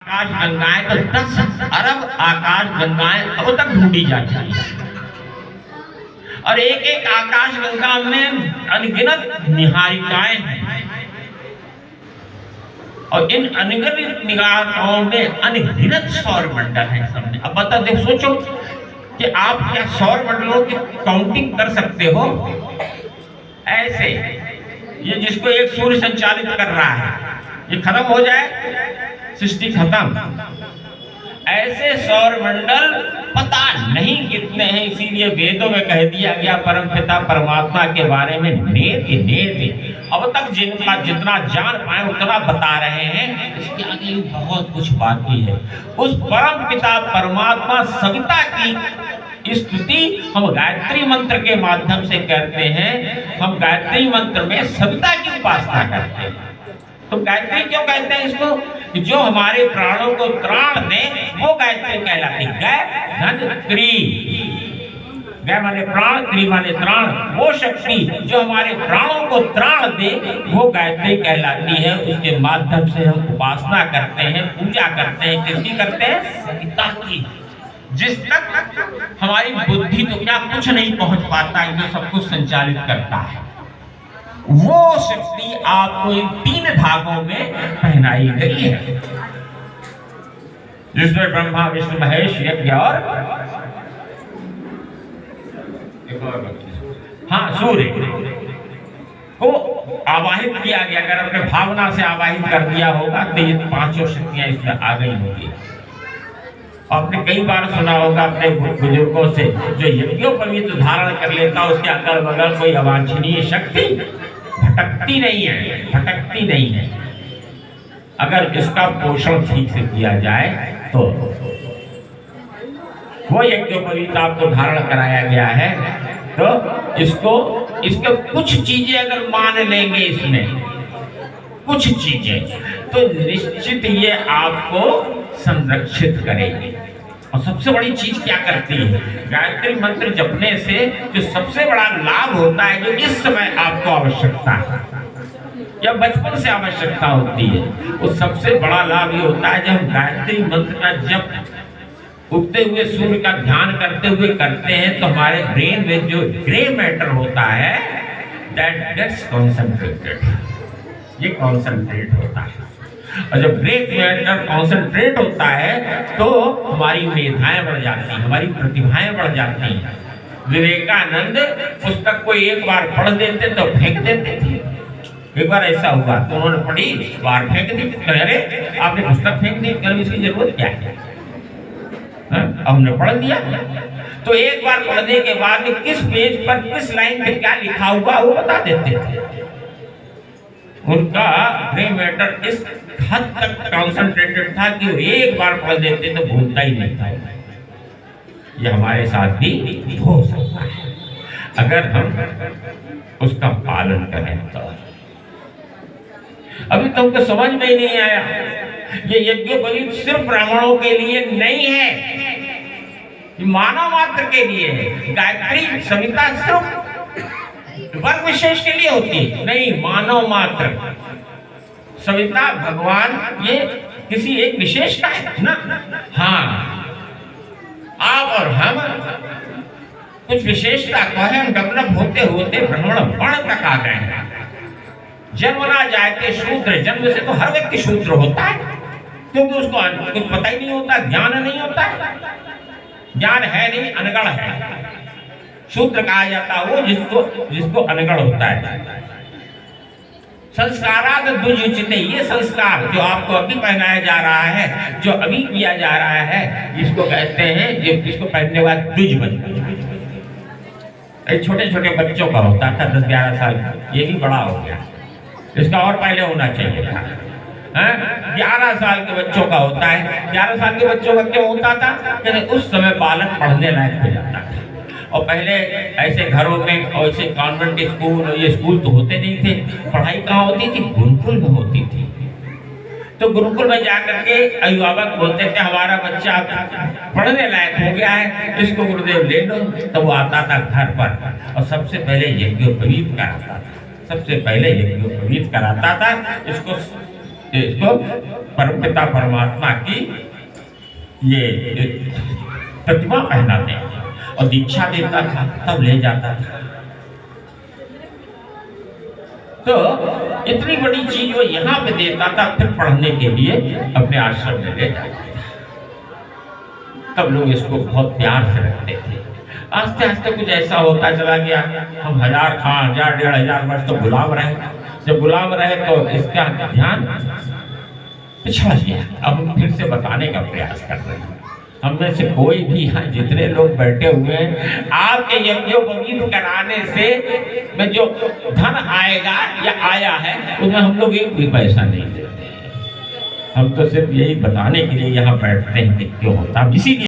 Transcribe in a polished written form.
आकाश गंगाएं तो 10 अरब आकाश गंगाएं अब तक ढूंढी जाती है, और एक एक आकाश गंगा में अनगिनत निहारिकाएं हैं, और इन अनगिनत निगाहों में अनगिनत सौर मंडल हैं सबने। अब बता दे, सोचो कि आप क्या सौर मंडलों की काउंटिंग कर सकते हो? ऐसे ये जिसको एक सूर्य संचालित कर रहा है, ये खत्म हो जाए, सृष्टि खत्म। ऐसे सौर मंडल पता नहीं कितने हैं, इसीलिए वेदों में कह दिया गया परमपिता परमात्मा के बारे में नेति नेति। अब तक जिनका जितना जान पाए उतना बता रहे हैं, इसके आगे भी बहुत कुछ बाकी है। उस परमपिता परमात्मा सविता की स्तुति हम गायत्री मंत्र के माध्यम से करते हैं। हम गायत्री मंत्र में सविता की उपासना करते हैं। तो गायत्री क्यों कहते हैं इसको? कि जो हमारे प्राणों को त्राण दे वो गायत्री कहलाती है। गै धन त्रि, गै माने प्राण, त्रि माने त्राण। वो शक्ति जो हमारे प्राणों को त्राण दे वो गायत्री कहलाती है। उसके माध्यम से हम उपासना करते हैं, पूजा करते हैं। किसकी करते हैं? सविता की। जिस तक हमारी बुद्धि तो क्या कुछ नहीं पहुंच पाता है, जो सब कुछ संचालित करता है, वो शक्ति आपको इन 3 धागों में पहनाई गई है, जिसमें ब्रह्मा विष्णु महेश यज्ञ और सूर्य को आवाहित किया गया। अगर अपने भावना से आवाहित कर दिया होगा तो ये 5 शक्तियां इसमें आ गई होगी। आपने कई बार सुना होगा अपने बुजुर्गों से, जो यज्ञोपवीत धारण कर लेता उसके अगल बगल कोई अवांछनीय शक्ति भटकती नहीं है, भटकती नहीं है। अगर इसका पोषण ठीक से किया जाए तो वो यज्ञोपवीत आपको धारण कराया गया है, तो इसके कुछ चीजें अगर मान लेंगे, इसमें कुछ चीजें, तो निश्चित ये आपको संरक्षित करेगी। और सबसे बड़ी चीज क्या करती है? गायत्री मंत्र जपने से जो सबसे बड़ा लाभ होता है, जो इस समय आपको आवश्यकता है या बचपन से आवश्यकता होती है, वो सबसे बड़ा लाभ ये होता है जब गायत्री मंत्र का जप उगते हुए सूर्य का ध्यान करते हुए करते हैं, तो हमारे ब्रेन में जो ग्रे मैटर होता है दैट गेट्स कॉन्सेंट्रेटेड, ये कॉन्सेंट्रेट होता है। और जब ग्रे मैटर कॉन्सेंट्रेट होता है तो हमारी मेधाएं बढ़ जाती हैं, हमारी प्रतिभाएं बढ़ जाती हैं। विवेकानंद पुस्तक को एक बार पढ़ देते तो फेंक देते थे। एक बार ऐसा हुआ तो उन्होंने पढ़ी, बार फेंक दी। अरे आपने पुस्तक फेंक दी, इसकी जरूरत क्या है? हमने पढ़ लिया। तो एक बार पढ़ने के बाद किस पेज पर किस लाइन पे क्या लिखा हुआ वो बता देते थे। उनका ग्रे मैटर इस हद तक कॉन्सेंट्रेटेड था कि वो एक बार पढ़ देते तो भूलता ही नहीं था। ये हमारे साथ भी हो सकता है अगर हम उसका पालन करें तो। अभी तुमको समझ में ही नहीं आया, ये यज्ञोपवीत सिर्फ ब्राह्मणों के लिए नहीं है, मानव मात्र के लिए है। गायत्री सविता सिर्फ वर्ग विशेष के लिए होती है, नहीं, मानव मात्र। सविता भगवान ये किसी एक विशेष का है ना। हाँ, आप और हम कुछ विशेषता को है, हम डेवलप होते होते ब्राह्मण वर्ण तक आ गए हैं। जन्मना जायते शूद्र, जन्म से तो हर व्यक्ति शूद्र होता है, क्योंकि उसको कुछ पता ही नहीं होता, ज्ञान नहीं होता है, ज्ञान है नहीं, अनगढ़ है। शूद्र कहा जाता है वो जिसको अनगढ़ होता है। संस्काराद दुजुचिते, ये संस्कार जो आपको अभी पहनाया जा रहा है, जो अभी किया जा रहा है, इसको कहते हैं, जिसको पहनने के बाद दुज बनता है। छोटे छोटे बच्चों का होता था 10-11 साल का, ये भी बड़ा हो गया, इसका और पहले होना चाहिए था। 11 साल के बच्चों का होता है। 11 साल के बच्चों का क्यों होता था? क्योंकि उस समय बालक पढ़ने लायक हो जाता था। और पहले ऐसे घरों में, ऐसे कॉन्वेंट स्कूल, ये स्कूल तो होते नहीं थे, पढ़ाई कहाँ होती थी? गुरुकुल में होती थी। तो गुरुकुल में जाकर के अभिभावक बोलते थे हमारा बच्चा पढ़ने लायक हो गया है, इसको गुरुदेव ले लो। तो वो आता था घर पर और सबसे पहले यज्ञोपवीत कराता था, सबसे पहले यज्ञोपवीत कराता था। इसको इसको परमपिता परमात्मा की ये प्रतिमा पहनाते हैं और दीक्षा देता था, तब ले जाता था। तो इतनी बड़ी चीज वो यहाँ पे देता था, फिर पढ़ने के लिए अपने आश्रम में ले जाता था। तब लोग इसको बहुत प्यार से रखते थे। आस्ते आस्ते कुछ ऐसा होता चला गया, हम 1000 1500 वर्ष तो गुलाम रहे। जब गुलाम रहे तो इसका ध्यान पिछड़ गया। अब हम फिर से बताने का प्रयास कर रहे हैं। हम में से कोई भी यहाँ जितने लोग बैठे हुए हैं, आपके यज्ञोपवीत कराने से में जो धन आएगा या आया है, उसमें हम लोग एक भी पैसा नहीं देते। हम तो सिर्फ यही बताने के लिए यहाँ बैठते हैं कि क्यों होता, इसीलिए